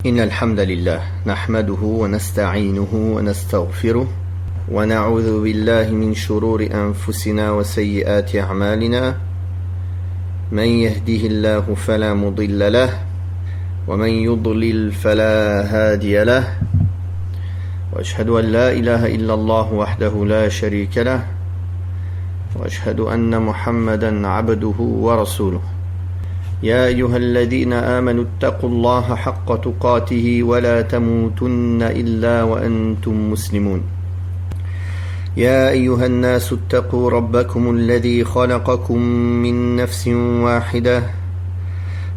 إن الحمد لله نحمده ونستعينه ونستغفره ونعوذ بالله من شرور أنفسنا وسيئات أعمالنا. من يهده الله فلا مضل له ومن يضلل فلا هادي له، وأشهد أن لا إله إلا الله وحده لا شريك له، وأشهد أن محمدا عبده ورسوله. يا أيها الذين آمنوا اتقوا الله حق تقاته ولا تموتن إلا وأنتم مسلمون. يا أيها الناس اتقوا ربكم الذي خلقكم من نفس واحدة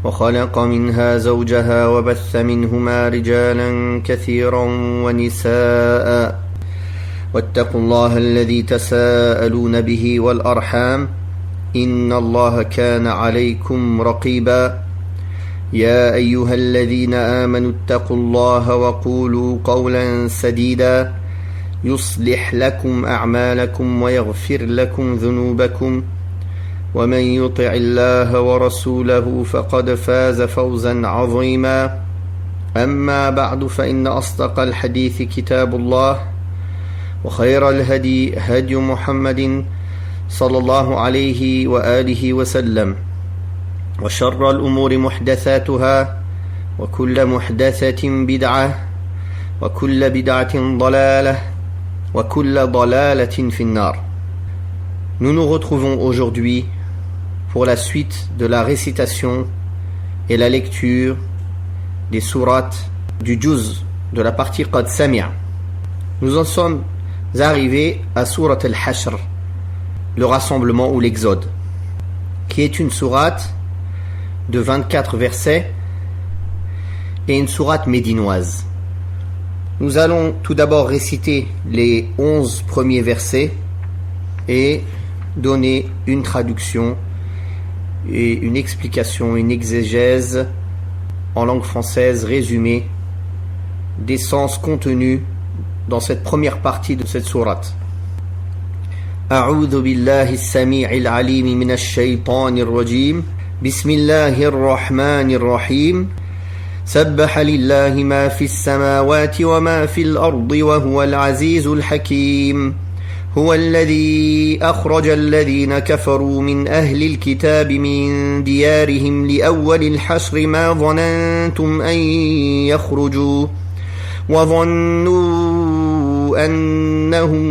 وخلق منها زوجها وبث منهما رجالا كثيرا ونساء، واتقوا الله الذي تساءلون به والأرحام إن الله كان عليكم رقيبا. يا أيها الذين آمنوا اتقوا الله وقولوا قولا سديدا يصلح لكم أعمالكم ويغفر لكم ذنوبكم، ومن يطع الله ورسوله فقد فاز فوزا عظيما. أما بعد، فإن أصدق الحديث كتاب الله، وخير الهدي هدي محمد صلى الله عليه وآله وسلم، وشر الأمور محدثاتها، وكل محدثة بدعة، وكل بدعة ضلالة، وكل ضلالة في النار. Nous nous retrouvons aujourd'hui pour la suite de la récitation et la lecture des sourates du juz de la partie Qad Sami'a. Nous en sommes arrivés à Surat al-Hashr, le rassemblement ou l'exode, qui est une sourate de 24 versets et une sourate médinoise. Nous allons tout d'abord réciter les 11 premiers versets et donner une traduction et une explication, une exégèse en langue française résumée des sens contenus dans cette première partie de cette sourate. أعوذ بالله السميع العليم من الشيطان الرجيم. بسم الله الرحمن الرحيم. سبح لله ما في السماوات وما في الأرض وهو العزيز الحكيم. هو الذي أخرج الذين كفروا من أهل الكتاب من ديارهم لأول الحشر ما ظننتم أن يخرجوا وظنوا أنهم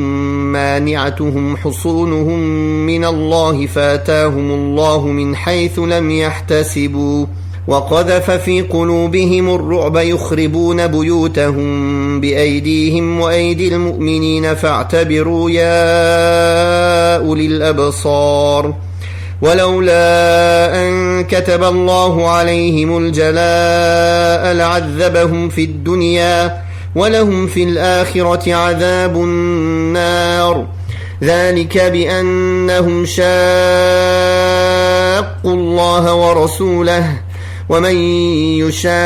مانعتهم حصونهم من الله فآتاهم الله من حيث لم يحتسبوا وقذف في قلوبهم الرعب يخربون بيوتهم بأيديهم وأيدي المؤمنين فاعتبروا يا أولي الأبصار. ولولا أن كتب الله عليهم الجلاء لعذبهم في الدنيا ولهم في الآخرة عذاب النار. ذلك بأنهم شاقوا الله ورسوله ومن يشاق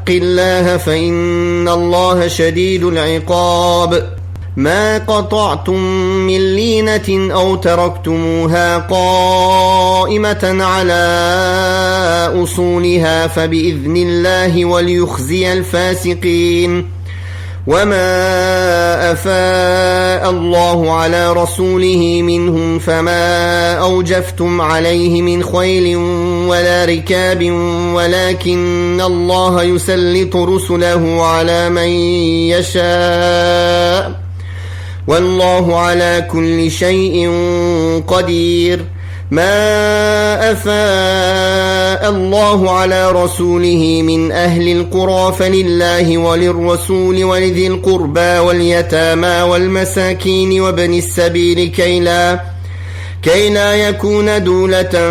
الله فإن الله شديد العقاب. ما قطعتم من لينة أو تركتموها قائمة على أصولها فبإذن الله وليخزي الفاسقين. وما أفاء الله على رسوله منهم فما أوجفتم عليه من خيل ولا ركاب ولكن الله يسلط رسله على من يشاء والله على كل شيء قدير. ما أفاء الله على رسوله من أهل القرى فلله وللرسول ولذي القربى واليتامى والمساكين وابن السبيل كي لا يكون دولة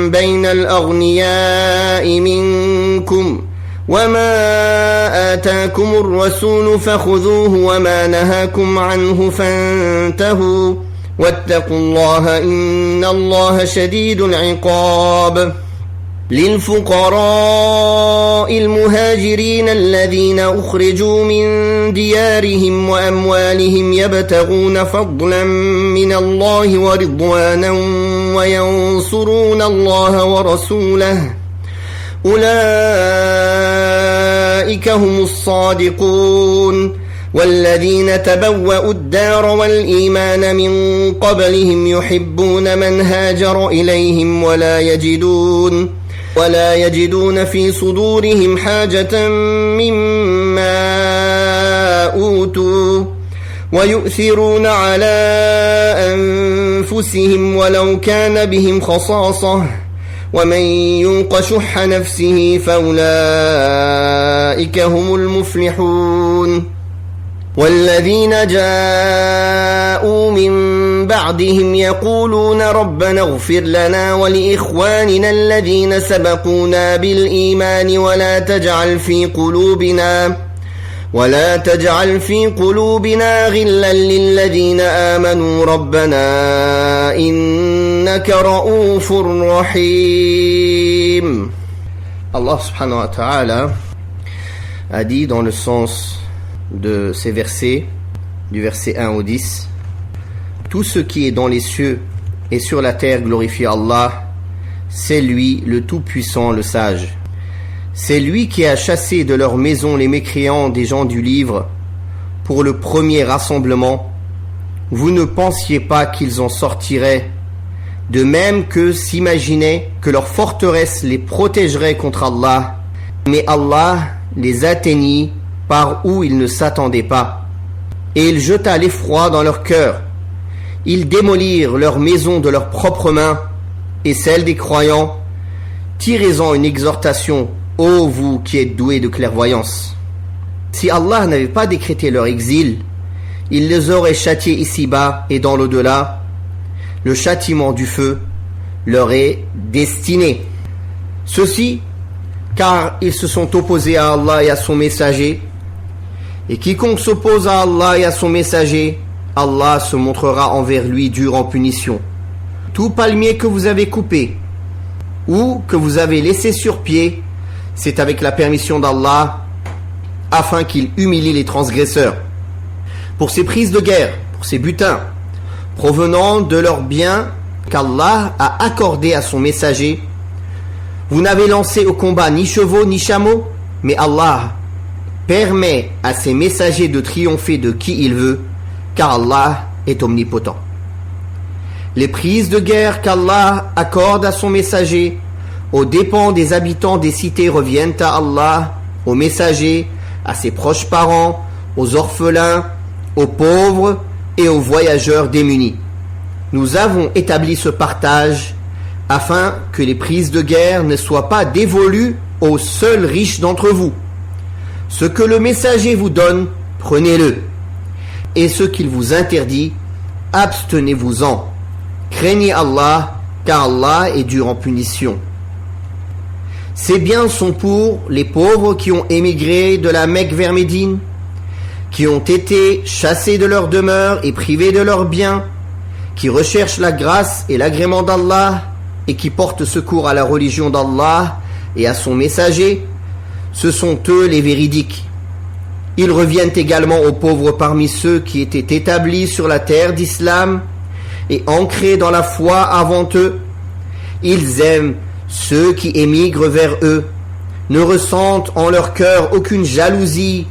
بين الأغنياء منكم. وما آتاكم الرسول فخذوه وما نهاكم عنه فانتهوا واتقوا الله إن الله شديد العقاب. للفقراء المهاجرين الذين أخرجوا من ديارهم وأموالهم يبتغون فضلا من الله ورضوانا وينصرون الله ورسوله أولئك هم الصادقون والذين تبوأوا الدار والإيمان من قبلهم يحبون من هاجر إليهم ولا يجدون في صدورهم حاجة مما أوتوا ويؤثرون على أنفسهم ولو كان بهم خصاصة ومن يوق شح نفسه فأولئك هم المفلحون والذين جاءوا من بعدهم يقولون ربنا اغفر لنا ولإخواننا الذين سبقونا بالإيمان ولا تجعل في قلوبنا غلا للذين آمنوا ربنا إنك رؤوف رحيم. Allah subhanahu wa ta'ala a dit dans le sens de ces versets, du verset 1 au 10, tout ce qui est dans les cieux et sur la terre glorifie Allah, c'est lui le tout-puissant, le sage. C'est lui qui a chassé de leur maison les mécréants des gens du livre pour le premier rassemblement. Vous ne pensiez pas qu'ils en sortiraient, de même que s'imaginaient que leur forteresse les protégerait contre Allah, mais Allah les atteignit par où ils ne s'attendaient pas, et il jeta l'effroi dans leur cœur. Ils démolirent leur maison de leurs propres mains et celle des croyants. Tirez-en une exhortation, ô vous qui êtes doués de clairvoyance. Si Allah n'avait pas décrété leur exil, il les aurait châtiés ici-bas et dans l'au-delà. Le châtiment du feu leur est destiné. Ceci, car ils se sont opposés à Allah et à son messager. Et quiconque s'oppose à Allah et à son messager, Allah se montrera envers lui dur en punition. Tout palmier que vous avez coupé ou que vous avez laissé sur pied, c'est avec la permission d'Allah, afin qu'il humilie les transgresseurs. Pour ces prises de guerre, pour ces butins, provenant de leurs biens qu'Allah a accordés à son messager, vous n'avez lancé au combat ni chevaux ni chameaux, mais Allah permet à ses messagers de triompher de qui il veut, car Allah est omnipotent. Les prises de guerre qu'Allah accorde à son messager aux dépens des habitants des cités reviennent à Allah, aux messagers, à ses proches parents, aux orphelins, aux pauvres et aux voyageurs démunis. Nous avons établi ce partage afin que les prises de guerre ne soient pas dévolues aux seuls riches d'entre vous. Ce que le messager vous donne, prenez-le. Et ce qu'il vous interdit, abstenez-vous-en. Craignez Allah, car Allah est dur en punition. Ces biens sont pour les pauvres qui ont émigré de la Mecque vers Médine, qui ont été chassés de leur demeure et privés de leurs biens, qui recherchent la grâce et l'agrément d'Allah et qui portent secours à la religion d'Allah et à son messager. Ce sont eux les véridiques. Ils reviennent également aux pauvres parmi ceux qui étaient établis sur la terre d'islam et ancrés dans la foi avant eux. Ils aiment ceux qui émigrent vers eux, ne ressentent en leur cœur aucune jalousie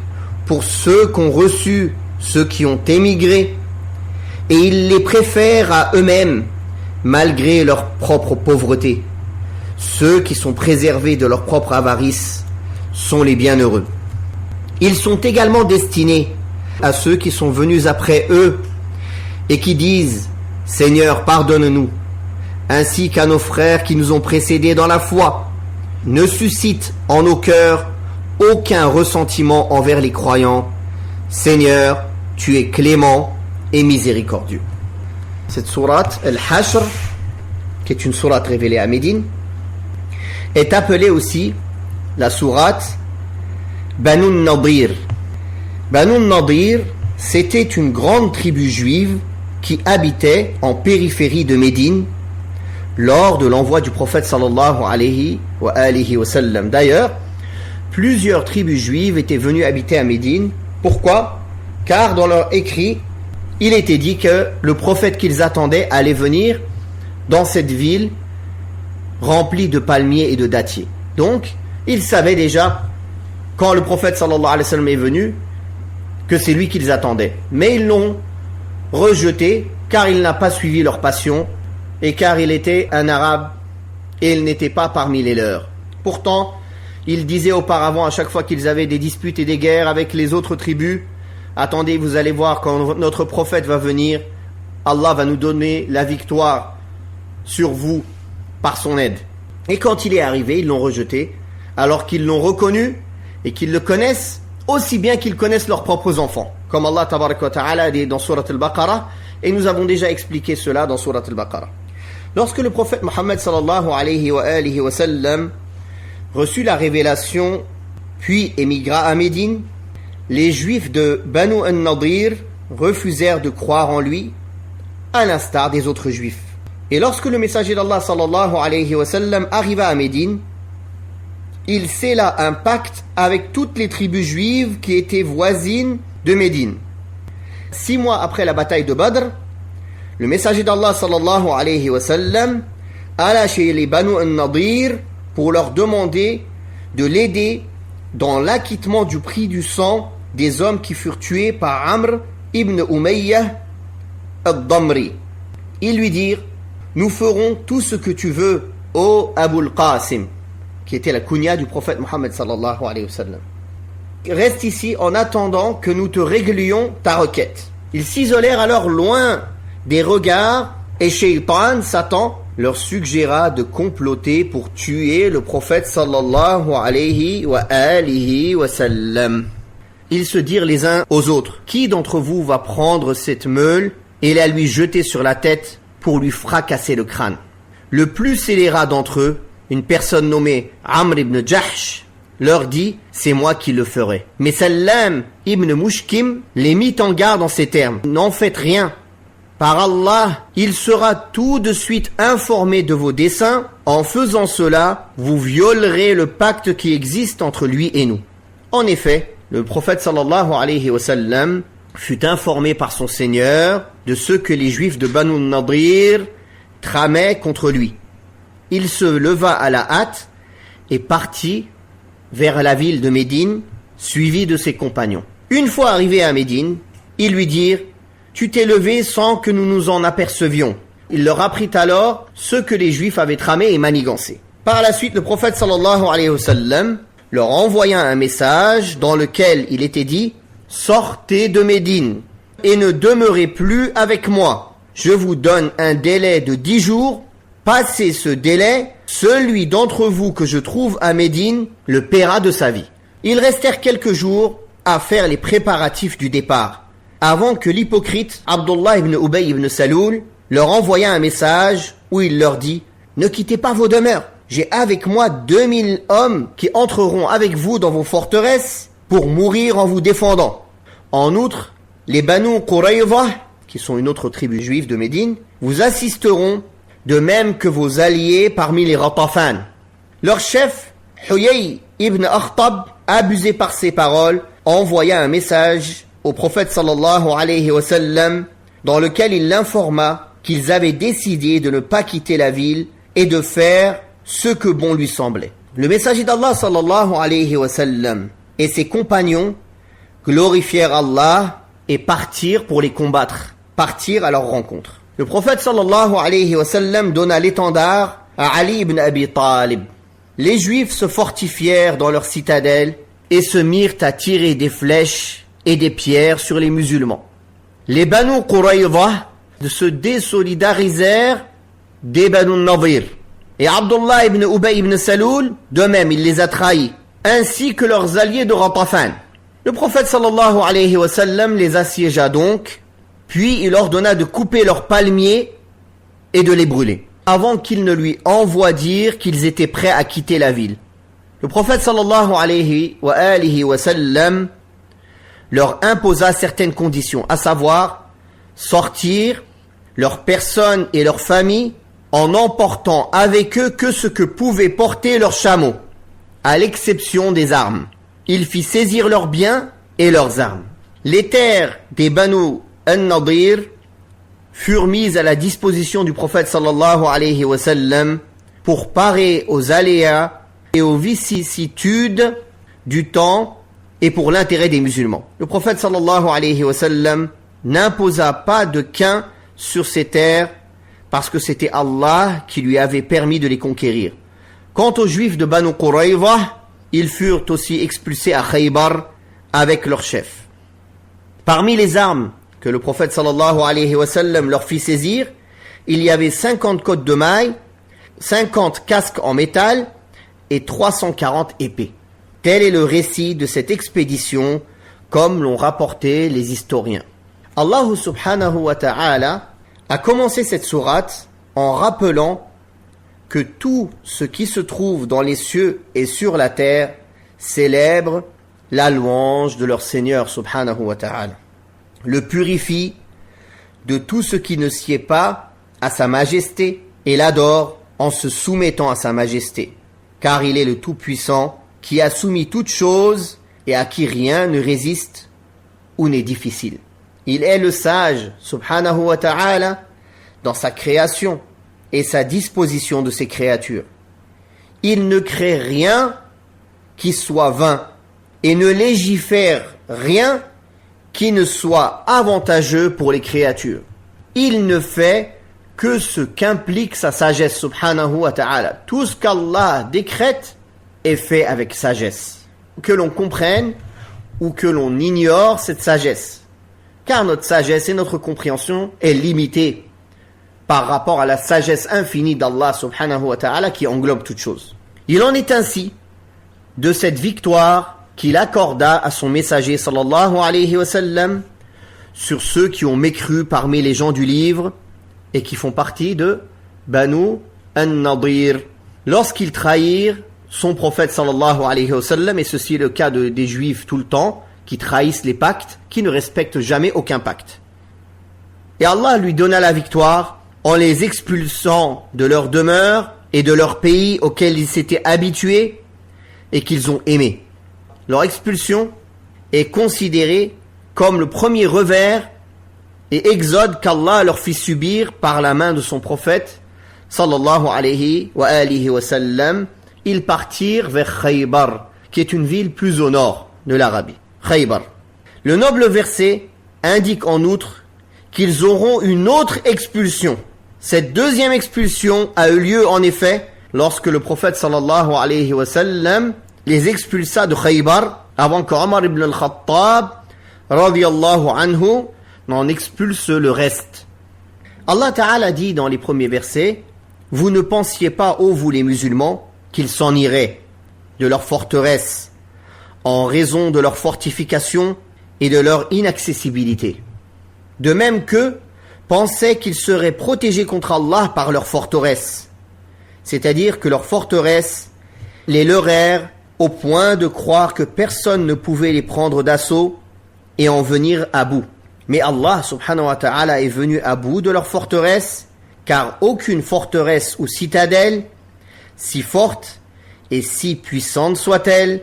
pour ceux qu'ont reçu ceux qui ont émigré, et ils les préfèrent à eux-mêmes malgré leur propre pauvreté. Ceux qui sont préservés de leur propre avarice sont les bienheureux. Ils sont également destinés à ceux qui sont venus après eux et qui disent « Seigneur, pardonne-nous » ainsi qu'à nos frères qui nous ont précédés dans la foi. Ne suscite en nos cœurs aucun ressentiment envers les croyants. Seigneur, tu es clément et miséricordieux. Cette sourate, Al-Hashr, qui est une sourate révélée à Médine, est appelée aussi la sourate Banu Nadir. Banu Nadir, c'était une grande tribu juive qui habitait en périphérie de Médine lors de l'envoi du prophète sallallahu alayhi wa sallam. D'ailleurs, plusieurs tribus juives étaient venues habiter à Médine. Pourquoi? Car dans leur écrit, il était dit que le prophète qu'ils attendaient allait venir dans cette ville remplie de palmiers et de dattiers. Donc, ils savaient déjà, quand le prophète sallallahu alayhi wa sallam est venu, que c'est lui qu'ils attendaient. Mais ils l'ont rejeté, car il n'a pas suivi leur passion, et car il était un arabe, et il n'était pas parmi les leurs. Pourtant, ils disaient auparavant, à chaque fois qu'ils avaient des disputes et des guerres avec les autres tribus, attendez, vous allez voir, quand notre prophète va venir, Allah va nous donner la victoire sur vous par son aide. Et quand il est arrivé, ils l'ont rejeté, alors qu'ils l'ont reconnu et qu'ils le connaissent aussi bien qu'ils connaissent leurs propres enfants. Comme Allah tabaraka wa ta'ala dit dans Surat al-Baqarah, et nous avons déjà expliqué cela dans Surat al-Baqarah. Lorsque le prophète Mohammed sallallahu alayhi wa sallam reçut la révélation, puis émigra à Médine, les juifs de Banu an-Nadir refusèrent de croire en lui, à l'instar des autres juifs. Et lorsque le messager d'Allah sallallahu alayhi wa sallam arriva à Médine, il scella un pacte avec toutes les tribus juives qui étaient voisines de Médine. 6 mois après la bataille de Badr, le messager d'Allah sallallahu alayhi wa sallam alla chez les Banu an-Nadir pour leur demander de l'aider dans l'acquittement du prix du sang des hommes qui furent tués par Amr ibn Umayyah al-Damri. Ils lui dirent: nous ferons tout ce que tu veux, ô Abul Qasim, qui était la kunya du prophète Mohammed sallallahu alayhi wa sallam. Reste ici en attendant que nous te réglions ta requête. Ils s'isolèrent alors loin des regards et Shaytan, Satan, leur suggéra de comploter pour tuer le prophète sallallahu alayhi wa sallam. Ils se dirent les uns aux autres: qui d'entre vous va prendre cette meule et la lui jeter sur la tête pour lui fracasser le crâne? Le plus scélérat d'entre eux, une personne nommée Amr ibn Jahsh, leur dit: c'est moi qui le ferai. Mais Sallam ibn Mushkim les mit en garde en ces termes: n'en faites rien. Par Allah, il sera tout de suite informé de vos desseins. En faisant cela, vous violerez le pacte qui existe entre lui et nous. En effet, le prophète sallallahu alayhi wa sallam fut informé par son Seigneur de ce que les Juifs de Banu Nadir tramaient contre lui. Il se leva à la hâte et partit vers la ville de Médine, suivi de ses compagnons. Une fois arrivé à Médine, ils lui dirent: tu t'es levé sans que nous nous en apercevions. Il leur apprit alors ce que les Juifs avaient tramé et manigancé. Par la suite, le prophète sallallahu alayhi wa sallam leur envoya un message dans lequel il était dit: sortez de Médine et ne demeurez plus avec moi. Je vous donne un délai de 10 jours. Passé ce délai, celui d'entre vous que je trouve à Médine le paiera de sa vie. Ils restèrent quelques jours à faire les préparatifs du départ, avant que l'hypocrite Abdullah ibn Ubay ibn Saloul leur envoya un message où il leur dit: ne quittez pas vos demeures. J'ai avec moi 2000 hommes qui entreront avec vous dans vos forteresses pour mourir en vous défendant. En outre, les Banu Qurayza, qui sont une autre tribu juive de Médine, vous assisteront, de même que vos alliés parmi les Ghatafan. Leur chef, Huyay ibn Akhtab, abusé par ces paroles, envoya un message au prophète sallallahu alayhi wa sallam dans lequel il l'informa qu'ils avaient décidé de ne pas quitter la ville et de faire ce que bon lui semblait. Le messager d'Allah sallallahu alayhi wa sallam et ses compagnons glorifièrent Allah et partirent pour les combattre, partirent à leur rencontre. Le prophète sallallahu alayhi wa sallam donna l'étendard à Ali ibn Abi Talib. Les Juifs se fortifièrent dans leur citadelle et se mirent à tirer des flèches et des pierres sur les musulmans. Les Banu Qurayza se désolidarisèrent des Banu Nadir. Et Abdullah ibn Ubay ibn Saloul, de même, il les a trahis, ainsi que leurs alliés de Ghatafan. Le prophète sallallahu alayhi wa sallam les assiégea donc, puis il ordonna de couper leurs palmiers et de les brûler, avant qu'il ne lui envoie dire qu'ils étaient prêts à quitter la ville. Le prophète sallallahu alayhi wa sallam leur imposa certaines conditions, à savoir sortir leurs personnes et leurs familles en emportant avec eux que ce que pouvaient porter leurs chameaux, à l'exception des armes. Il fit saisir leurs biens et leurs armes. Les terres des Banu an-Nadir furent mises à la disposition du prophète sallallahu alayhi wa sallam pour parer aux aléas et aux vicissitudes du temps et pour l'intérêt des musulmans. Le prophète sallallahu alayhi wa sallam n'imposa pas de gain sur ces terres parce que c'était Allah qui lui avait permis de les conquérir. Quant aux juifs de Banu Qurayza, ils furent aussi expulsés à Khaybar avec leur chef. Parmi les armes que le prophète sallallahu alayhi wa sallam leur fit saisir, il y avait 50 côtes de mailles, 50 casques en métal et 340 épées. Tel est le récit de cette expédition, comme l'ont rapporté les historiens. Allah subhanahu wa ta'ala a commencé cette sourate en rappelant que tout ce qui se trouve dans les cieux et sur la terre célèbre la louange de leur Seigneur subhanahu wa ta'ala, le purifie de tout ce qui ne sied pas à sa majesté et l'adore en se soumettant à sa majesté, car il est le Tout-Puissant qui a soumis toutes choses et à qui rien ne résiste ou n'est difficile. Il est le sage, subhanahu wa ta'ala, dans sa création et sa disposition de ses créatures. Il ne crée rien qui soit vain et ne légifère rien qui ne soit avantageux pour les créatures. Il ne fait que ce qu'implique sa sagesse, subhanahu wa ta'ala. Tout ce qu'Allah décrète est fait avec sagesse. Que l'on comprenne ou que l'on ignore cette sagesse. Car notre sagesse et notre compréhension est limitée par rapport à la sagesse infinie d'Allah subhanahu wa ta'ala qui englobe toutes choses. Il en est ainsi de cette victoire qu'il accorda à son messager sallallahu alayhi wa sallam sur ceux qui ont mécru parmi les gens du livre et qui font partie de Banu an-Nadir. Lorsqu'ils trahirent son prophète sallallahu alayhi wa sallam, et ceci est le cas des juifs tout le temps, qui trahissent les pactes, qui ne respectent jamais aucun pacte. Et Allah lui donna la victoire en les expulsant de leur demeure et de leur pays auquel ils s'étaient habitués et qu'ils ont aimé. Leur expulsion est considérée comme le premier revers et exode qu'Allah leur fit subir par la main de son prophète sallallahu alayhi wa alihi wa sallam. Ils partirent vers Khaybar, qui est une ville plus au nord de l'Arabie. Khaybar. Le noble verset indique en outre qu'ils auront une autre expulsion. Cette deuxième expulsion a eu lieu en effet lorsque le prophète sallallahu alayhi wa sallam les expulsa de Khaybar avant qu'Omar ibn al-Khattab radiyallahu anhu n'en expulse le reste. Allah Ta'ala dit dans les premiers versets: vous ne pensiez pas, ô vous les musulmans, qu'ils s'en iraient de leur forteresse en raison de leur fortification et de leur inaccessibilité. De même qu'eux pensaient qu'ils seraient protégés contre Allah par leur forteresse, c'est-à-dire que leur forteresse les leurrèrent au point de croire que personne ne pouvait les prendre d'assaut et en venir à bout. Mais Allah subhanahu wa ta'ala est venu à bout de leur forteresse, car aucune forteresse ou citadelle, si forte et si puissante soit-elle,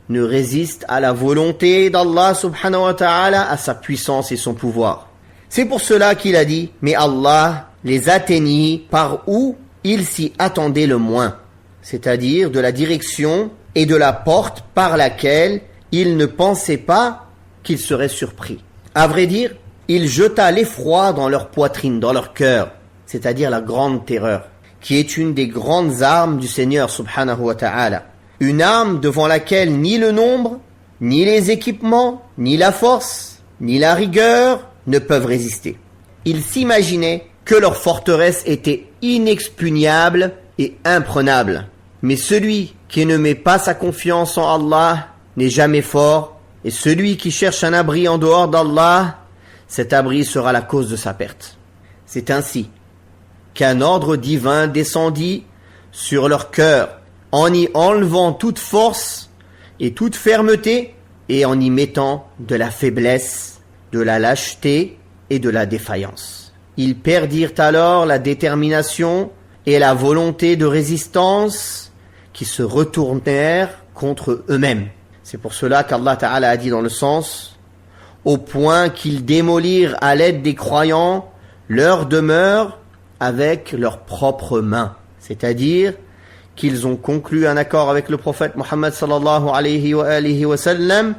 ne résiste à la volonté d'Allah subhanahu wa ta'ala, à sa puissance et son pouvoir. C'est pour cela qu'il a dit: mais Allah les atteignit par où ils s'y attendaient le moins, c'est-à-dire de la direction et de la porte par laquelle ils ne pensaient pas qu'ils seraient surpris. À vrai dire, il jeta l'effroi dans leur poitrine, dans leur cœur, c'est-à-dire la grande terreur, qui est une des grandes armes du Seigneur subhanahu wa ta'ala. Une arme devant laquelle ni le nombre, ni les équipements, ni la force, ni la rigueur ne peuvent résister. Ils s'imaginaient que leur forteresse était inexpugnable et imprenable. Mais celui qui ne met pas sa confiance en Allah n'est jamais fort, et celui qui cherche un abri en dehors d'Allah, cet abri sera la cause de sa perte. C'est ainsi qu'un ordre divin descendit sur leur cœur, en y enlevant toute force et toute fermeté, et en y mettant de la faiblesse, de la lâcheté et de la défaillance. Ils perdirent alors la détermination et la volonté de résistance, qui se retournèrent contre eux-mêmes. C'est pour cela qu'Allah Ta'ala a dit dans le sens: au point qu'ils démolirent à l'aide des croyants leur demeure avec leurs propres mains. C'est-à-dire qu'ils ont conclu un accord avec le prophète Mohammed sallallahu alayhi wa sallam,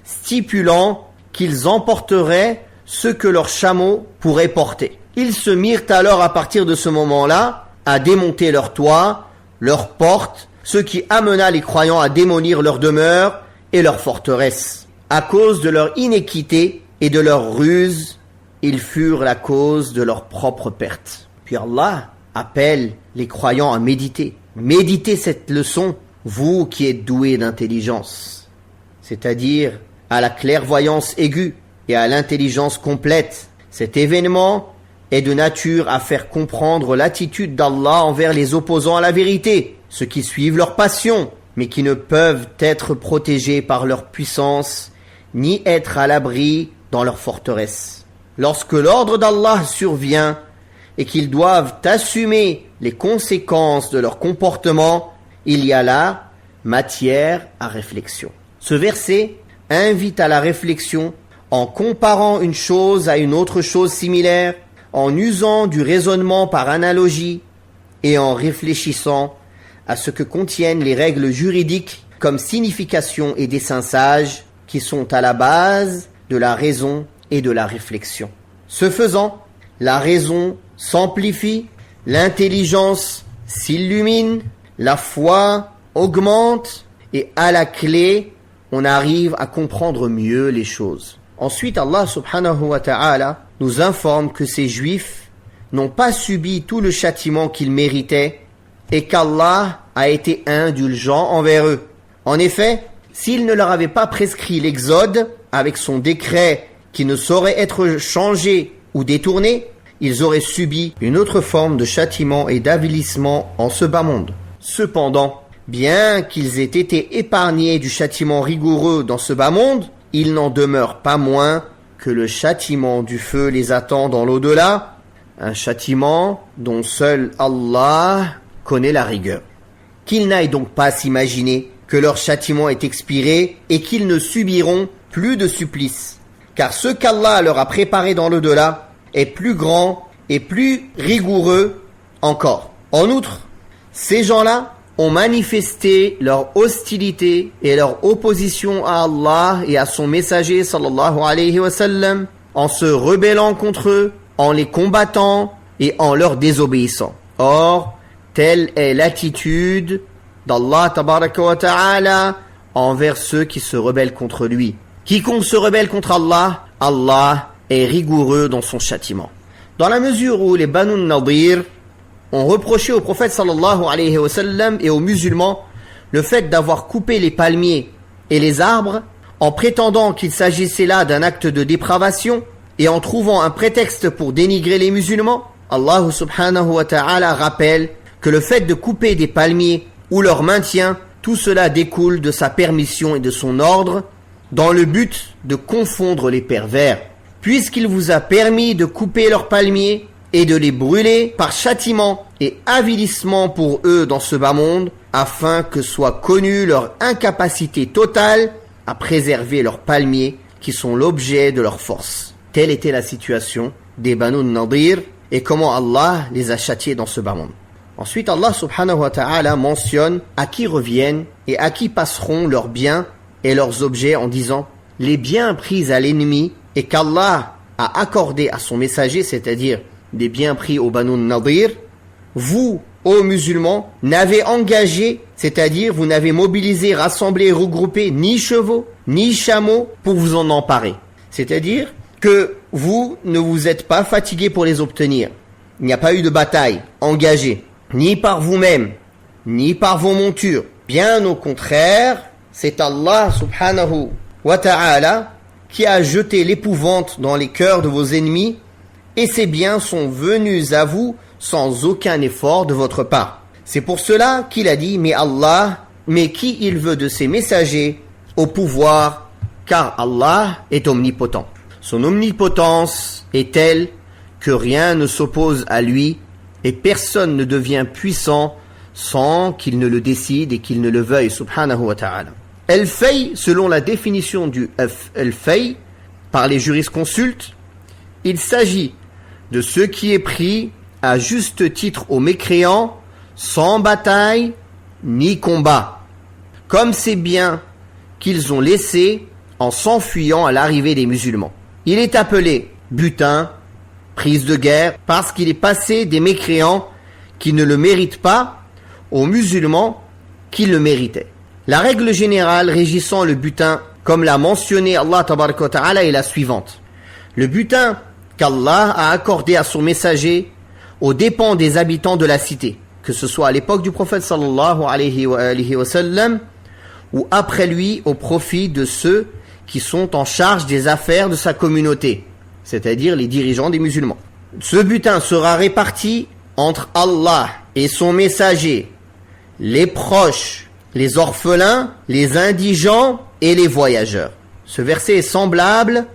stipulant qu'ils emporteraient ce que leurs chameaux pourraient porter. Ils se mirent alors à partir de ce moment-là à démonter leurs toits, leurs portes, ce qui amena les croyants à démolir leurs demeures et leurs forteresses. À cause de leur inéquité et de leur ruse, ils furent la cause de leur propre perte. Puis Allah appelle les croyants à méditer. Méditez cette leçon, vous qui êtes doués d'intelligence, c'est-à-dire à la clairvoyance aiguë et à l'intelligence complète. Cet événement est de nature à faire comprendre l'attitude d'Allah envers les opposants à la vérité, ceux qui suivent leur passion, mais qui ne peuvent être protégés par leur puissance, ni être à l'abri dans leur forteresse. Lorsque l'ordre d'Allah survient et qu'ils doivent assumer les conséquences de leur comportement, il y a là matière à réflexion. Ce verset invite à la réflexion en comparant une chose à une autre chose similaire, en usant du raisonnement par analogie et en réfléchissant à ce que contiennent les règles juridiques comme signification et dessein sage qui sont à la base de la raison et de la réflexion. Ce faisant, la raison s'amplifie, l'intelligence s'illumine, la foi augmente et à la clé, on arrive à comprendre mieux les choses. Ensuite, Allah subhanahu wa ta'ala nous informe que ces juifs n'ont pas subi tout le châtiment qu'ils méritaient et qu'Allah a été indulgent envers eux. En effet, s'il ne leur avait pas prescrit l'exode avec son décret qui ne saurait être changé ou détourné, ils auraient subi une autre forme de châtiment et d'avilissement en ce bas monde. Cependant, bien qu'ils aient été épargnés du châtiment rigoureux dans ce bas monde, il n'en demeure pas moins que le châtiment du feu les attend dans l'au-delà, un châtiment dont seul Allah connaît la rigueur. Qu'ils n'aillent donc pas s'imaginer que leur châtiment est expiré et qu'ils ne subiront plus de supplice, car ce qu'Allah leur a préparé dans l'au-delà est plus grand et plus rigoureux encore. En outre, ces gens-là ont manifesté leur hostilité et leur opposition à Allah et à son messager sallallahu alayhi wa sallam en se rebellant contre eux, en les combattant et en leur désobéissant. Or, telle est l'attitude d'Allah tabaraka wa ta'ala envers ceux qui se rebellent contre lui. Quiconque se rebelle contre Allah, Allah est rigoureux dans son châtiment. Dans la mesure où les Banu Nadir ont reproché au prophète sallallahu alayhi wa sallam et aux musulmans le fait d'avoir coupé les palmiers et les arbres en prétendant qu'il s'agissait là d'un acte de dépravation et en trouvant un prétexte pour dénigrer les musulmans, Allah subhanahu wa ta'ala rappelle que le fait de couper des palmiers ou leur maintien, tout cela découle de sa permission et de son ordre dans le but de confondre les pervers. Puisqu'il vous a permis de couper leurs palmiers et de les brûler par châtiment et avilissement pour eux dans ce bas monde, afin que soit connue leur incapacité totale à préserver leurs palmiers qui sont l'objet de leur force. Telle était la situation des Banu Nadir et comment Allah les a châtiés dans ce bas monde. Ensuite, Allah subhanahu wa ta'ala mentionne à qui reviennent et à qui passeront leurs biens et leurs objets en disant « Les biens pris à l'ennemi et qu'Allah a accordé à son messager, c'est-à-dire des biens pris au Banu Nadir, vous, ô musulmans, n'avez engagé, c'est-à-dire vous n'avez mobilisé, rassemblé, regroupé ni chevaux, ni chameaux pour vous en emparer. C'est-à-dire que vous ne vous êtes pas fatigués pour les obtenir. Il n'y a pas eu de bataille engagée, ni par vous-même, ni par vos montures. Bien au contraire, c'est Allah subhanahu wa ta'ala qui a jeté l'épouvante dans les cœurs de vos ennemis et ces biens sont venus à vous sans aucun effort de votre part. C'est pour cela qu'il a dit, mais qui il veut de ses messagers au pouvoir, car Allah est omnipotent. Son omnipotence est telle que rien ne s'oppose à lui et personne ne devient puissant sans qu'il ne le décide et qu'il ne le veuille, subhanahu wa ta'ala. El-Fay, selon la définition du El-Fay par les jurisconsultes, il s'agit de ce qui est pris à juste titre aux mécréants, sans bataille ni combat, comme ces biens qu'ils ont laissés en s'enfuyant à l'arrivée des musulmans. Il est appelé butin, prise de guerre, parce qu'il est passé des mécréants qui ne le méritent pas aux musulmans qui le méritaient. La règle générale régissant le butin, comme l'a mentionné Allah tabaraka wa ta'ala, est la suivante. Le butin qu'Allah a accordé à son messager aux dépens des habitants de la cité, que ce soit à l'époque du prophète sallallahu alayhi wa sallam ou après lui au profit de ceux qui sont en charge des affaires de sa communauté, c'est-à-dire les dirigeants des musulmans. Ce butin sera réparti entre Allah et son messager, les proches, les orphelins, les indigents et les voyageurs. Ce verset est semblable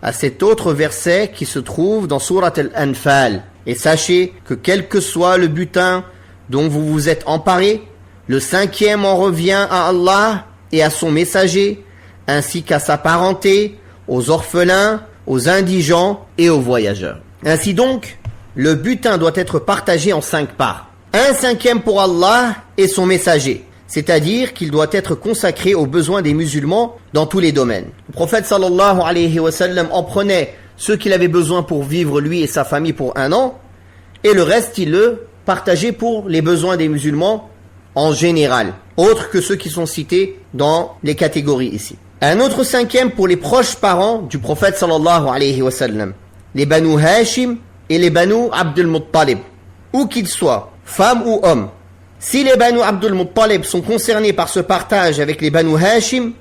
à cet autre verset qui se trouve dans Surat Al-Anfal. Et sachez que quel que soit le butin dont vous vous êtes emparé, le 5e en revient à Allah et à son messager, ainsi qu'à sa parenté, aux orphelins, aux indigents et aux voyageurs. Ainsi donc, le butin doit être partagé en 5 parts. 1/5 pour Allah et son messager, c'est-à-dire qu'il doit être consacré aux besoins des musulmans dans tous les domaines. Le prophète sallallahu alayhi wa sallam en prenait ce qu'il avait besoin pour vivre lui et sa famille pour 1 an, et le reste il le partageait pour les besoins des musulmans en général, autres que ceux qui sont cités dans les catégories ici. Un autre 5e pour les proches parents du prophète sallallahu alayhi wa sallam, les Banu Hashim et les Banu Abdul Muttalib, où qu'ils soient, femmes ou hommes. Si les Banu Abdul Muttalib sont concernés par ce partage avec les Banu Hashim,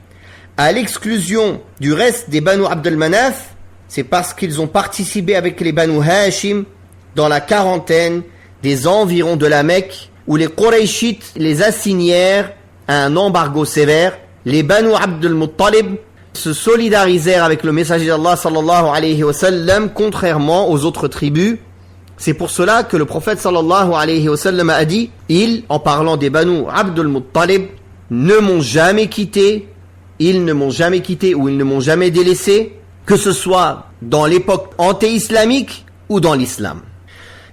à l'exclusion du reste des Banu Abdul Manaf, c'est parce qu'ils ont participé avec les Banu Hashim dans la quarantaine des environs de la Mecque, où les Qurayshites les assignèrent à un embargo sévère. Les Banu Abdul Muttalib se solidarisèrent avec le messager d'Allah sallallahu alayhi wa sallam, contrairement aux autres tribus. C'est pour cela que le prophète sallallahu alayhi wa sallam a dit, en parlant des Banu Abdul Muttalib, ne m'ont jamais quitté, ils ne m'ont jamais quitté ou ils ne m'ont jamais délaissé, que ce soit dans l'époque anté-islamique ou dans l'islam.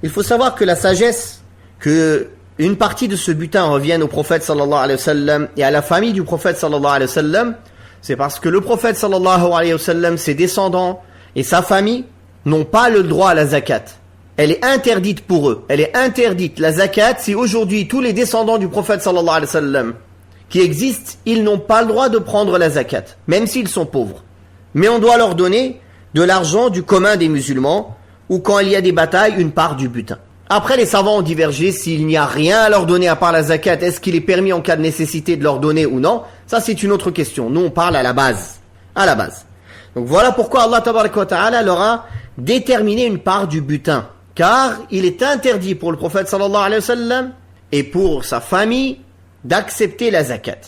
Il faut savoir que la sagesse, que une partie de ce butin revienne au prophète sallallahu alayhi wa sallam et à la famille du prophète sallallahu alayhi wa sallam, c'est parce que le prophète sallallahu alayhi wa sallam, ses descendants et sa famille n'ont pas le droit à la zakat. Elle est interdite pour eux. Elle est interdite. La zakat, c'est aujourd'hui tous les descendants du prophète sallallahu alayhi wa sallam qui existent, ils n'ont pas le droit de prendre la zakat, même s'ils sont pauvres. Mais on doit leur donner de l'argent du commun des musulmans, ou quand il y a des batailles, une part du butin. Après, les savants ont divergé s'il n'y a rien à leur donner à part la zakat. Est-ce qu'il est permis en cas de nécessité de leur donner ou non? Ça, c'est une autre question. Nous, on parle à la base. À la base. Donc voilà pourquoi Allah tabaraka wa ta'ala leur a déterminé une part du butin. Car il est interdit pour le prophète sallallahu alayhi wa sallam et pour sa famille d'accepter la zakat.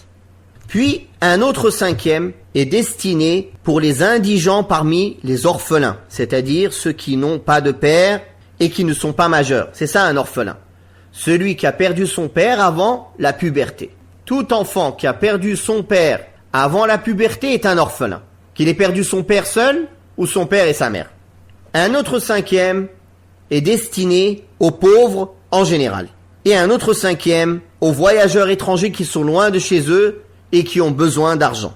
Puis, un autre 5e est destiné pour les indigents parmi les orphelins, c'est-à-dire ceux qui n'ont pas de père et qui ne sont pas majeurs. C'est ça un orphelin. Celui qui a perdu son père avant la puberté. Tout enfant qui a perdu son père avant la puberté est un orphelin. Qu'il ait perdu son père seul ou son père et sa mère. Un autre 5e est destiné aux pauvres en général. Et un autre 5e aux voyageurs étrangers qui sont loin de chez eux et qui ont besoin d'argent.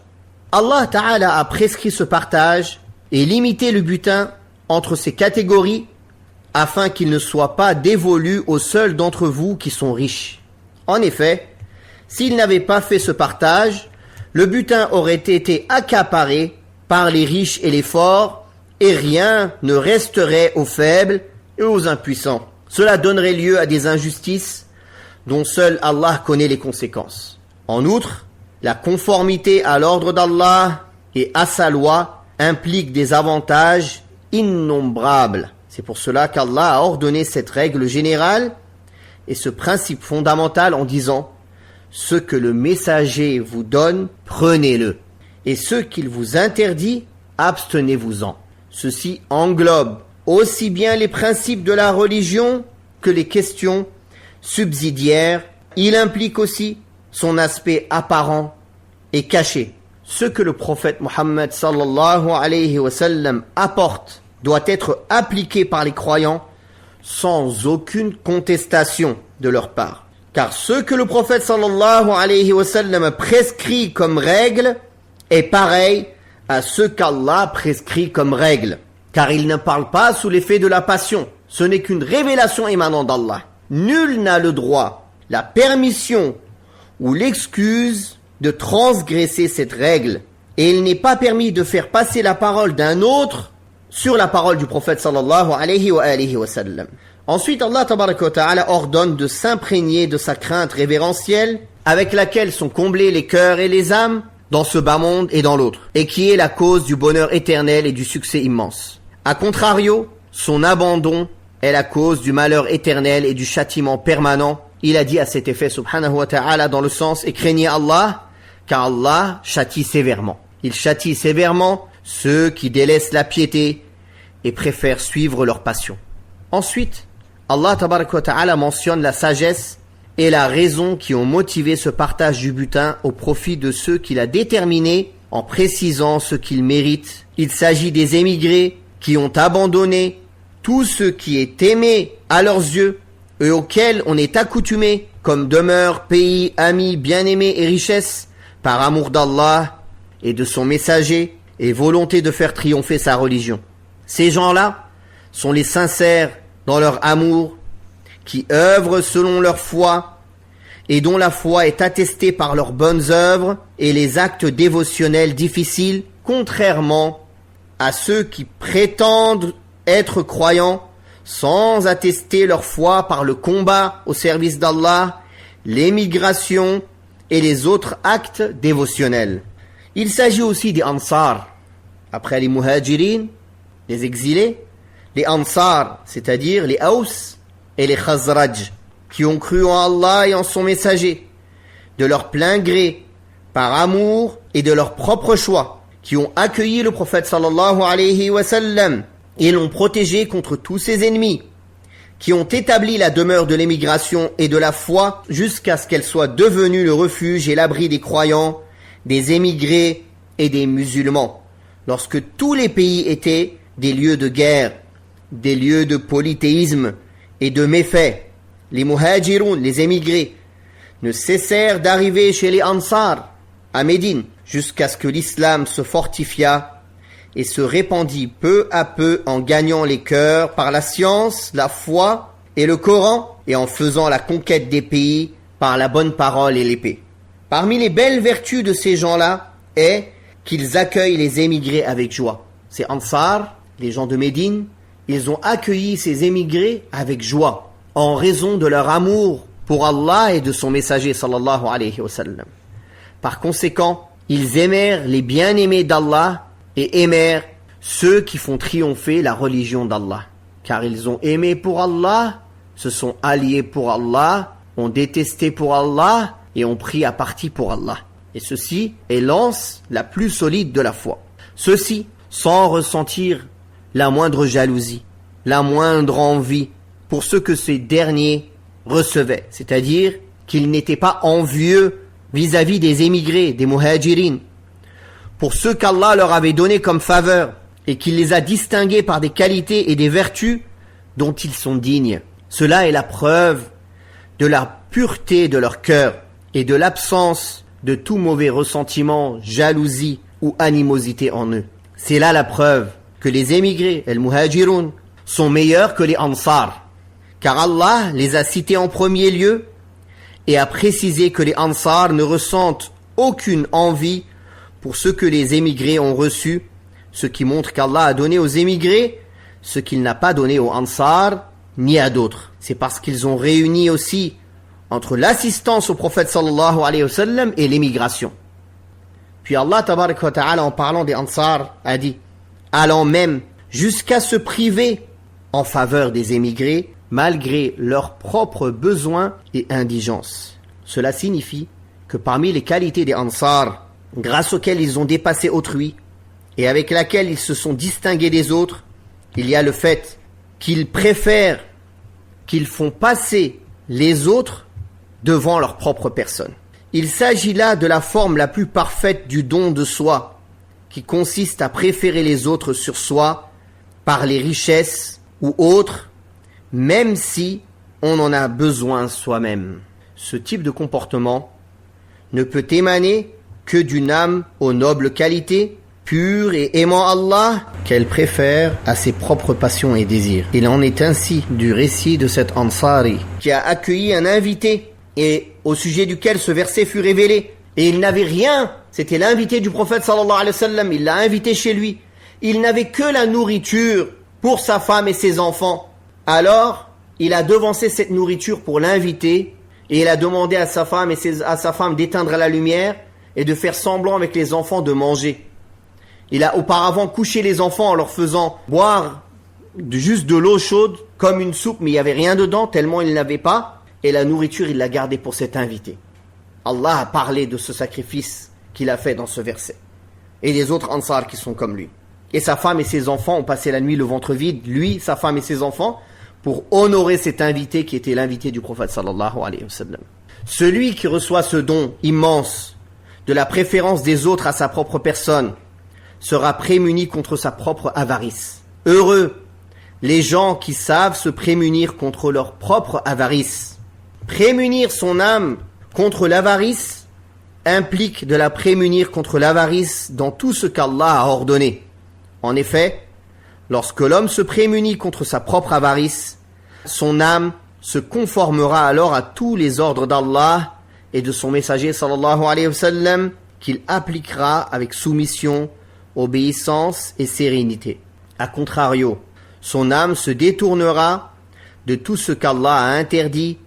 Allah Ta'ala a prescrit ce partage et limité le butin entre ces catégories afin qu'il ne soit pas dévolu aux seuls d'entre vous qui sont riches. En effet, s'il n'avait pas fait ce partage, le butin aurait été accaparé par les riches et les forts et rien ne resterait aux faibles et aux impuissants. Cela donnerait lieu à des injustices dont seul Allah connaît les conséquences. En outre, la conformité à l'ordre d'Allah et à sa loi implique des avantages innombrables. C'est pour cela qu'Allah a ordonné cette règle générale et ce principe fondamental en disant « Ce que le messager vous donne, prenez-le. Et ce qu'il vous interdit, abstenez-vous-en. » Ceci englobe aussi bien les principes de la religion que les questions subsidiaires. Il implique aussi son aspect apparent et caché. Ce que le prophète Mohammed sallallahu alayhi wa sallam apporte doit être appliqué par les croyants sans aucune contestation de leur part. Car ce que le prophète sallallahu alayhi wa sallam prescrit comme règle est pareil à ce qu'Allah prescrit comme règle. Car il ne parle pas sous l'effet de la passion. Ce n'est qu'une révélation émanant d'Allah. Nul n'a le droit, la permission ou l'excuse de transgresser cette règle. Et il n'est pas permis de faire passer la parole d'un autre sur la parole du prophète sallallahu alayhi wa sallam. Ensuite, Allah tabaraka wa ta'ala ordonne de s'imprégner de sa crainte révérentielle avec laquelle sont comblés les cœurs et les âmes dans ce bas monde et dans l'autre, et qui est la cause du bonheur éternel et du succès immense. A contrario, son abandon est la cause du malheur éternel et du châtiment permanent. Il a dit à cet effet subhanahu wa ta'ala dans le sens « Et craignez Allah, car Allah châtie sévèrement ». Il châtie sévèrement ceux qui délaissent la piété et préfèrent suivre leur passion. Ensuite, Allah tabaraka wa ta'ala mentionne la sagesse et la raison qui ont motivé ce partage du butin au profit de ceux qu'il a déterminés en précisant ce qu'ils méritent. Il s'agit des émigrés qui ont abandonné tout ce qui est aimé à leurs yeux et auquel on est accoutumé comme demeure, pays, amis, bien-aimés et richesses par amour d'Allah et de son messager et volonté de faire triompher sa religion. Ces gens-là sont les sincères dans leur amour, qui œuvrent selon leur foi et dont la foi est attestée par leurs bonnes œuvres et les actes dévotionnels difficiles, contrairement à ceux qui prétendent être croyants sans attester leur foi par le combat au service d'Allah, l'émigration et les autres actes dévotionnels. Il s'agit aussi des Ansar, après les Muhajirin, les exilés, les Ansar, c'est-à-dire les Aws et les Khazraj, qui ont cru en Allah et en son messager, de leur plein gré, par amour et de leur propre choix, qui ont accueilli le prophète sallallahu alayhi wa sallam et l'ont protégé contre tous ses ennemis, qui ont établi la demeure de l'émigration et de la foi jusqu'à ce qu'elle soit devenue le refuge et l'abri des croyants, des émigrés et des musulmans, lorsque tous les pays étaient des lieux de guerre, des lieux de polythéisme et de méfaits. Les muhajiroun, les émigrés, ne cessèrent d'arriver chez les Ansar à Médine jusqu'à ce que l'islam se fortifia et se répandit peu à peu en gagnant les cœurs par la science, la foi et le Coran et en faisant la conquête des pays par la bonne parole et l'épée. Parmi les belles vertus de ces gens-là est qu'ils accueillent les émigrés avec joie. Ces Ansar, les gens de Médine, ils ont accueilli ces émigrés avec joie, en raison de leur amour pour Allah et de son messager sallallahu alayhi wa sallam. Par conséquent, ils aimèrent les bien-aimés d'Allah et aimèrent ceux qui font triompher la religion d'Allah. Car ils ont aimé pour Allah, se sont alliés pour Allah, ont détesté pour Allah et ont pris à partie pour Allah. Et ceci est l'anse la plus solide de la foi. Ceci sans ressentir la moindre jalousie, la moindre envie pour ce que ces derniers recevaient. C'est-à-dire qu'ils n'étaient pas envieux vis-à-vis des émigrés, des muhajirin, pour ce qu'Allah leur avait donné comme faveur et qu'il les a distingués par des qualités et des vertus dont ils sont dignes. Cela est la preuve de la pureté de leur cœur et de l'absence de tout mauvais ressentiment, jalousie ou animosité en eux. C'est là la preuve que les émigrés, les muhajiroun, sont meilleurs que les ansar, car Allah les a cités en premier lieu et a précisé que les ansar ne ressentent aucune envie pour ce que les émigrés ont reçu, ce qui montre qu'Allah a donné aux émigrés ce qu'il n'a pas donné aux ansar ni à d'autres. C'est parce qu'ils ont réuni aussi entre l'assistance au prophète sallallahu alayhi wa sallam et l'émigration. Puis Allah tabaraka wa ta'ala, en parlant des ansar, a dit, allant même jusqu'à se priver en faveur des émigrés malgré leurs propres besoins et indigences. Cela signifie que parmi les qualités des ansar, grâce auxquelles ils ont dépassé autrui et avec laquelle ils se sont distingués des autres, il y a le fait qu'ils préfèrent, qu'ils font passer les autres devant leur propre personne. Il s'agit là de la forme la plus parfaite du don de soi, qui consiste à préférer les autres sur soi par les richesses ou autres, même si on en a besoin soi-même. ce type de comportement ne peut émaner que d'une âme aux nobles qualités, pure et aimant Allah, qu'elle préfère à ses propres passions et désirs. Il en est ainsi du récit de cet Ansari qui a accueilli un invité et au sujet duquel ce verset fut révélé. Et il n'avait rien, c'était l'invité du prophète sallallahu alayhi wa sallam, il l'a invité chez lui. Il n'avait que la nourriture pour sa femme et ses enfants. Alors, il a devancé cette nourriture pour l'inviter et il a demandé à sa femme d'éteindre la lumière et de faire semblant avec les enfants de manger. Il a auparavant couché les enfants en leur faisant boire juste de l'eau chaude comme une soupe, mais il n'y avait rien dedans tellement il n'avait pas. Et la nourriture, il l'a gardée pour cet invité. Allah a parlé de ce sacrifice qu'il a fait dans ce verset. Et les autres Ansar qui sont comme lui. Et sa femme et ses enfants ont passé la nuit le ventre vide, lui, sa femme et ses enfants, pour honorer cet invité qui était l'invité du prophète sallallahu alayhi wa sallam. Celui qui reçoit ce don immense de la préférence des autres à sa propre personne sera prémuni contre sa propre avarice. Heureux les gens qui savent se prémunir contre leur propre avarice. Prémunir son âme contre l'avarice implique de la prémunir contre l'avarice dans tout ce qu'Allah a ordonné. En effet, lorsque l'homme se prémunit contre sa propre avarice, son âme se conformera alors à tous les ordres d'Allah et de son messager sallallahu alayhi wa sallam qu'il appliquera avec soumission, obéissance et sérénité. A contrario, son âme se détournera de tout ce qu'Allah a interdit,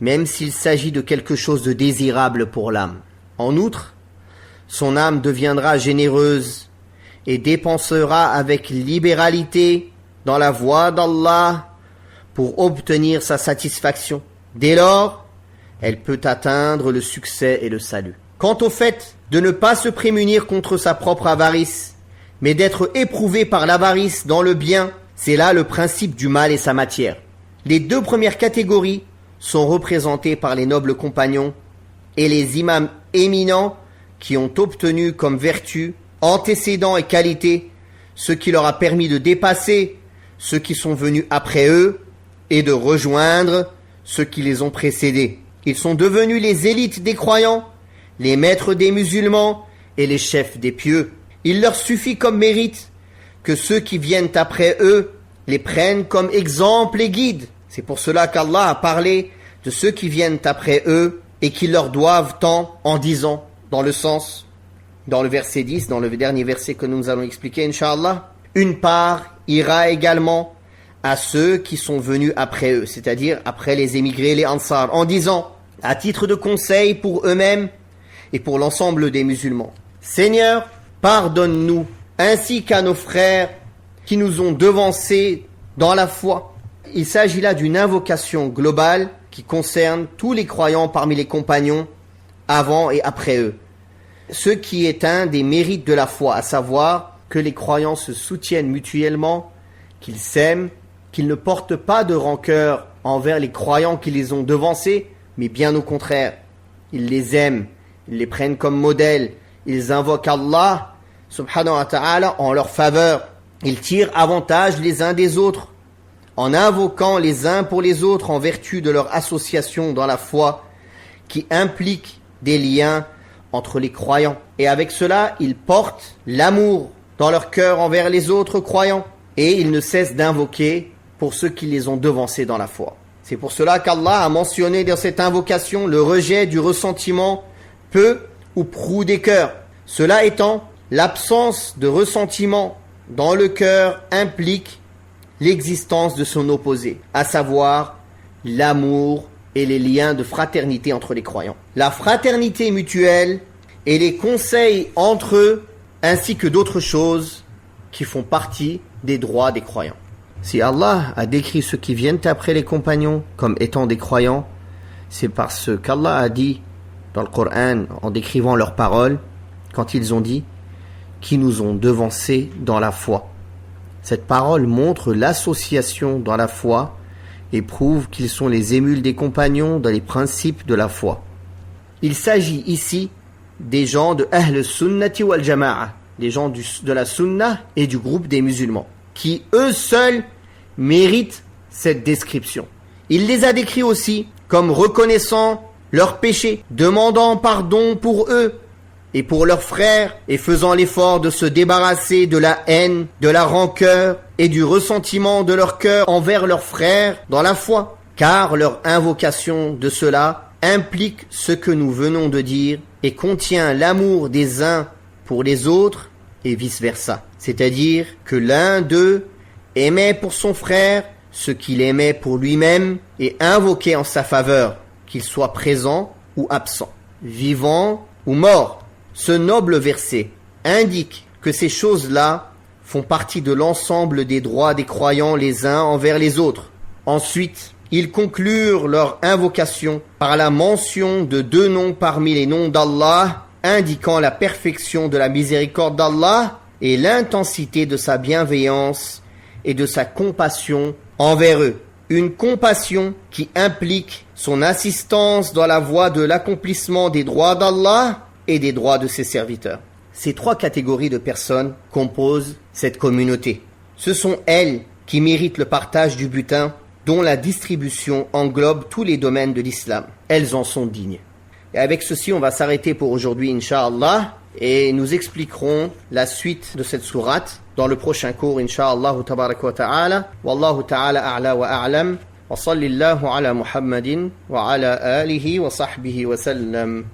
même s'il s'agit de quelque chose de désirable pour l'âme. En outre, son âme deviendra généreuse et dépensera avec libéralité dans la voie d'Allah pour obtenir sa satisfaction. Dès lors, elle peut atteindre le succès et le salut. Quant au fait de ne pas se prémunir contre sa propre avarice, mais d'être éprouvé par l'avarice dans le bien, c'est là le principe du mal et sa matière. Les deux premières catégories sont représentées par les nobles compagnons et les imams éminents qui ont obtenu comme vertu, antécédents et qualités ce qui leur a permis de dépasser ceux qui sont venus après eux et de rejoindre ceux qui les ont précédés. Ils sont devenus les élites des croyants, les maîtres des musulmans et les chefs des pieux. Il leur suffit comme mérite que ceux qui viennent après eux les prennent comme exemple et guide. C'est pour cela qu'Allah a parlé de ceux qui viennent après eux et qui leur doivent tant en disant, dans le verset 10, dans le dernier verset que nous allons expliquer, Inch'Allah, une part ira également à ceux qui sont venus après eux, c'est-à-dire après les émigrés, les Ansar, en disant, à titre de conseil pour eux-mêmes et pour l'ensemble des musulmans, Seigneur, pardonne-nous, ainsi qu'à nos frères qui nous ont devancés dans la foi. Il s'agit là d'une invocation globale qui concerne tous les croyants parmi les compagnons, avant et après eux. Ce qui est un des mérites de la foi, à savoir que les croyants se soutiennent mutuellement, qu'ils s'aiment, qu'ils ne portent pas de rancœur envers les croyants qui les ont devancés, mais bien au contraire, ils les aiment, ils les prennent comme modèle, ils invoquent Allah subhanahu wa ta'ala en leur faveur, ils tirent avantage les uns des autres, en invoquant les uns pour les autres en vertu de leur association dans la foi, qui implique des liens entre les croyants. Et avec cela, ils portent l'amour dans leur cœur envers les autres croyants. Et ils ne cessent d'invoquer pour ceux qui les ont devancés dans la foi. C'est pour cela qu'Allah a mentionné dans cette invocation le rejet du ressentiment peu ou prou des cœurs. Cela étant, l'absence de ressentiment dans le cœur implique l'existence de son opposé, à savoir l'amour et les liens de fraternité entre les croyants. La fraternité mutuelle et les conseils entre eux, ainsi que d'autres choses qui font partie des droits des croyants. Si Allah a décrit ceux qui viennent après les compagnons comme étant des croyants, c'est parce qu'Allah a dit dans le Coran, en décrivant leurs paroles, quand ils ont dit « qui nous ont devancés dans la foi ». Cette parole montre l'association dans la foi et prouve qu'ils sont les émules des compagnons dans les principes de la foi. Il s'agit ici des gens de Ahl Sunnati wal Jama'a, des gens de la Sunna et du groupe des musulmans, qui eux seuls méritent cette description. Il les a décrits aussi comme reconnaissants leurs péchés, demandant pardon pour eux et pour leurs frères, et faisant l'effort de se débarrasser de la haine, de la rancœur et du ressentiment de leur cœur envers leurs frères dans la foi, car leur invocation de cela implique ce que nous venons de dire et contient l'amour des uns pour les autres et vice-versa. C'est-à-dire que l'un d'eux aimait pour son frère ce qu'il aimait pour lui-même et invoquait en sa faveur, qu'il soit présent ou absent, vivant ou mort. Ce noble verset indique que ces choses-là font partie de l'ensemble des droits des croyants les uns envers les autres. Ensuite, ils conclurent leur invocation par la mention de 2 noms parmi les noms d'Allah, indiquant la perfection de la miséricorde d'Allah et l'intensité de sa bienveillance et de sa compassion envers eux. Une compassion qui implique son assistance dans la voie de l'accomplissement des droits d'Allah et des droits de ses serviteurs. Ces 3 catégories de personnes composent cette communauté. Ce sont elles qui méritent le partage du butin dont la distribution englobe tous les domaines de l'islam. Elles en sont dignes. Et avec ceci, on va s'arrêter pour aujourd'hui, Inch'Allah, et nous expliquerons la suite de cette sourate dans le prochain cours, Inch'Allah tabaraka wa ta'ala. Wallahu ta'ala a'la wa a'lam. Wa sallallahu ala Muhammadin wa ala alihi wa sahbihi wa sallam.